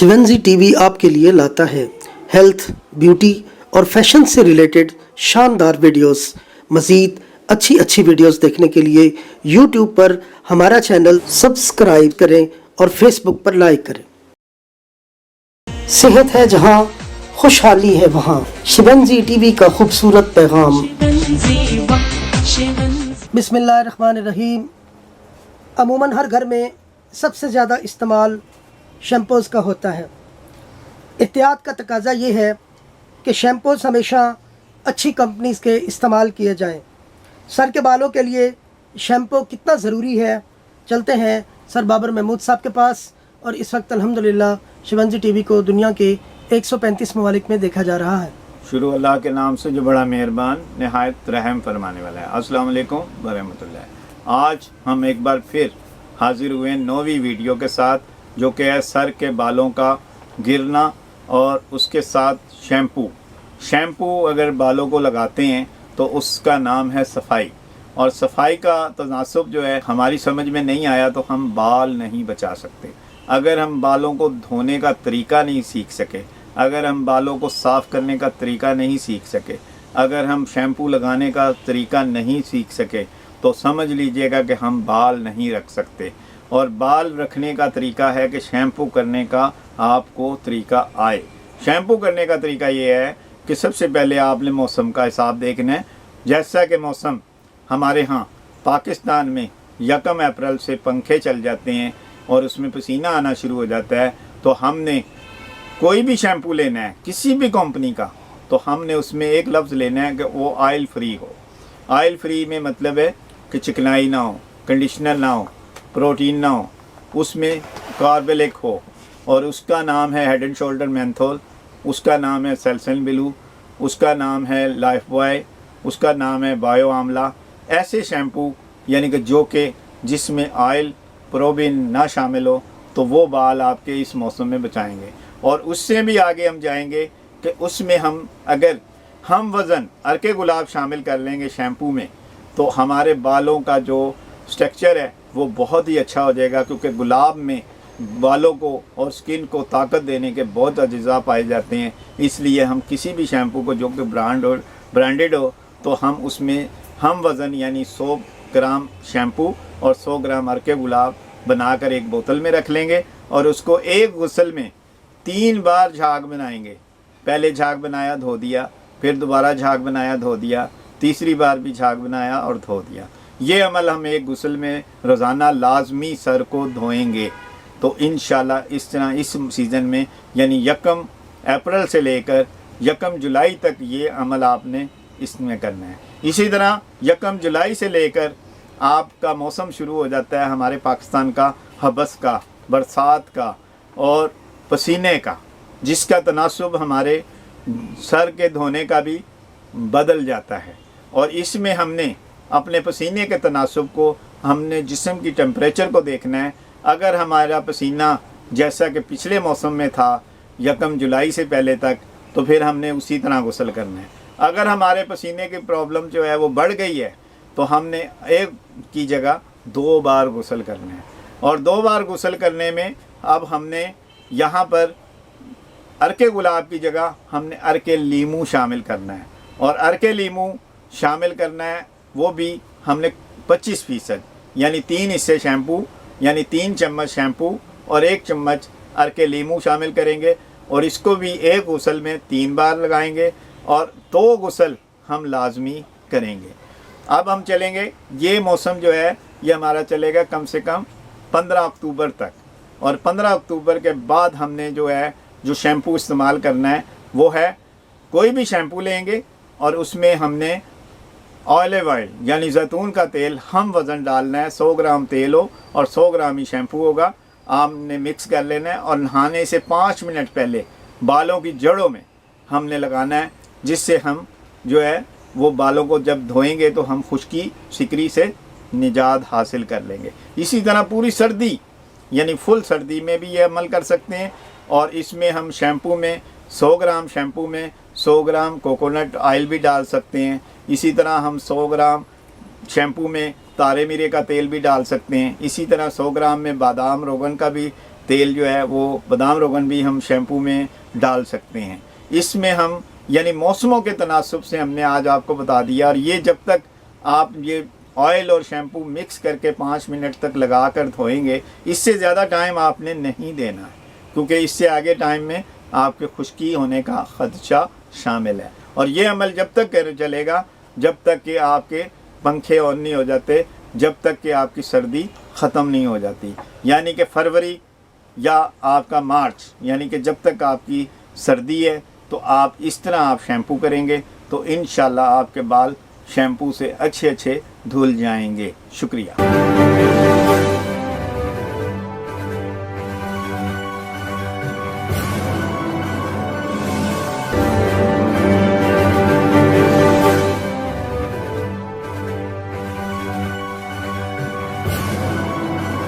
शिवंजी TV आपके लिए लाता है हेल्थ, ब्यूटी और फैशन से रिलेटेड शानदार वीडियोस। मज़ीद अच्छी वीडियोस देखने के लिए यूट्यूब पर हमारा चैनल सब्सक्राइब करें और फेसबुक पर लाइक करें। सेहत है जहां, खुशहाली है वहां। शिवंजी टीवी का खूबसूरत पैगाम। बिस्मिल्लाहिर्रहमानिर्रहीम। अमूमन हर घर में सबसे ज़्यादा इस्तेमाल शैम्पूज़ का होता है। एहतियात का तकाजा ये है कि शैम्पूज़ हमेशा अच्छी कंपनीज़ के इस्तेमाल किए जाएं। सर के बालों के लिए शैम्पू कितना ज़रूरी है, चलते हैं सर बाबर महमूद साहब के पास। और इस वक्त अल्हम्दुलिल्लाह शिवंजी टीवी को दुनिया के 135 ममालिक में देखा जा रहा है। शुरू अल्लाह के नाम से जो बड़ा मेहरबान निहायत रहम फरमाने वाला है। अस्सलाम वालेकुम व रहमतुल्लाह। आज हम एक बार फिर हाजिर हुए नौवीं वीडियो के साथ, जो कि है सर के बालों का गिरना और उसके साथ शैम्पू अगर बालों को लगाते हैं तो उसका नाम है सफाई। और सफाई का तनासुब जो है हमारी समझ में नहीं आया तो हम बाल नहीं बचा सकते। अगर हम बालों को धोने का तरीका नहीं सीख सके, अगर हम बालों को साफ़ करने का तरीका नहीं सीख सके, अगर हम शैम्पू लगाने का तरीका नहीं सीख सके, तो समझ लीजिएगा कि हम बाल नहीं रख सकते। और बाल रखने का तरीका है कि शैम्पू करने का आपको तरीका आए। शैम्पू करने का तरीका ये है कि सबसे पहले आपने मौसम का हिसाब देखना है। जैसा कि मौसम हमारे यहाँ पाकिस्तान में 1 अप्रैल से पंखे चल जाते हैं और उसमें पसीना आना शुरू हो जाता है, तो हमने कोई भी शैम्पू लेना है किसी भी कंपनी का, तो हमने उसमें एक लफ्ज़ लेना है कि वो ऑयल फ्री हो। ऑयल फ्री में मतलब है कि चिकनाई ना हो, कंडीशनर ना हो, प्रोटीन ना हो, उसमें कार्बोलिक हो। और उसका नाम है हेड एंड शोल्डर मेंथोल, उसका नाम है सैलसन ब्लू, उसका नाम है लाइफ बॉय, उसका नाम है बायो आमला। ऐसे शैम्पू यानी कि जो कि जिसमें ऑयल प्रोबिन ना शामिल हो, तो वो बाल आपके इस मौसम में बचाएंगे। और उससे भी आगे हम जाएंगे कि उसमें अगर हम वज़न अर्के गुलाब शामिल कर लेंगे शैम्पू में, तो हमारे बालों का जो स्ट्रक्चर है वो बहुत ही अच्छा हो जाएगा। क्योंकि गुलाब में बालों को और स्किन को ताकत देने के बहुत अज्जा पाए जाते हैं। इसलिए हम किसी भी शैम्पू को जो कि ब्रांडेड हो, तो हम उसमें हम वज़न यानी 100 ग्राम शैम्पू और 100 ग्राम अर्के गुलाब बनाकर एक बोतल में रख लेंगे और उसको एक गुस्ल में 3 बार झाग बनाएंगे। पहले झाग बनाया, धो दिया, फिर दोबारा झाग बनाया, धो दिया, तीसरी बार भी झाग बनाया और धो दिया। ये अमल हम एक गुस्ल में रोज़ाना लाजमी सर को धोएंगे। तो इंशाल्लाह इस तरह इस सीज़न में यानी 1 अप्रैल से लेकर 1 जुलाई तक ये अमल आपने इसमें करना है। इसी तरह 1 जुलाई से लेकर आपका मौसम शुरू हो जाता है हमारे पाकिस्तान का हबस का, बरसात का और पसीने का, जिसका तनासुब हमारे सर के धोने का भी बदल जाता है। और इसमें हमने अपने पसीने के तनासुब को, हमने जिस्म की टेम्परेचर को देखना है। अगर हमारा पसीना जैसा कि पिछले मौसम में था 1 जुलाई से पहले तक, तो फिर हमने उसी तरह गुस्ल करना है। अगर हमारे पसीने की प्रॉब्लम जो है वो बढ़ गई है, तो हमने एक की जगह 2 बार गुस्ल करना है। और 2 बार गुस्ल करने में अब हमने यहाँ पर अर्के गुलाब की जगह हमने अर्के लीमू शामिल करना है। और अर्के लीमू शामिल करना है वो भी हमने 25% यानी 3 हिस्से शैम्पू यानी 3 चम्मच शैम्पू और 1 चम्मच अर्के लीमू शामिल करेंगे। और इसको भी एक गुस्ल में 3 बार लगाएंगे और 2 गुस्ल हम लाजमी करेंगे। अब हम चलेंगे, ये मौसम जो है ये हमारा चलेगा कम से कम 15 अक्टूबर तक। और 15 अक्टूबर के बाद हमने जो शैम्पू इस्तेमाल करना है वो है कोई भी शैम्पू लेंगे और उसमें हमने ऑलिव ऑयल यानी जैतून का तेल हम वज़न डालना है। 100 ग्राम तेल हो और 100 ग्राम ही शैम्पू होगा। आपने मिक्स कर लेना है और नहाने से 5 मिनट पहले बालों की जड़ों में हमने लगाना है, जिससे हम वो बालों को जब धोएंगे तो हम खुश्की सिकरी से निजात हासिल कर लेंगे। इसी तरह पूरी सर्दी यानी फुल सर्दी में भी ये अमल कर सकते हैं। और इसमें हम शैम्पू में 100 ग्राम शैम्पू में 100 ग्राम कोकोनट ऑयल भी डाल सकते हैं। इसी तरह हम 100 ग्राम शैम्पू में तारे मीरे का तेल भी डाल सकते हैं। इसी तरह 100 ग्राम में बादाम रोगन का भी तेल जो है वो बादाम रोगन भी हम शैम्पू में डाल सकते हैं। इसमें हम यानी मौसमों के तनासब से हमने आज आपको बता दिया। और ये जब तक आप ये ऑयल और शैम्पू मिक्स करके 5 मिनट तक लगा कर धोएंगे, इससे ज़्यादा टाइम आपने नहीं देना है, क्योंकि इससे आगे टाइम में आपके खुश्की होने का ख़दशा शामिल है। और ये अमल जब तक चलेगा जब तक कि आपके पंखे ऑन नहीं हो जाते, जब तक कि आपकी सर्दी ख़त्म नहीं हो जाती। यानी कि फरवरी या आपका मार्च, यानी कि जब तक आपकी सर्दी है, तो आप इस तरह आप शैम्पू करेंगे तो इंशाल्लाह आपके बाल शैम्पू से अच्छे धुल जाएंगे। शुक्रिया।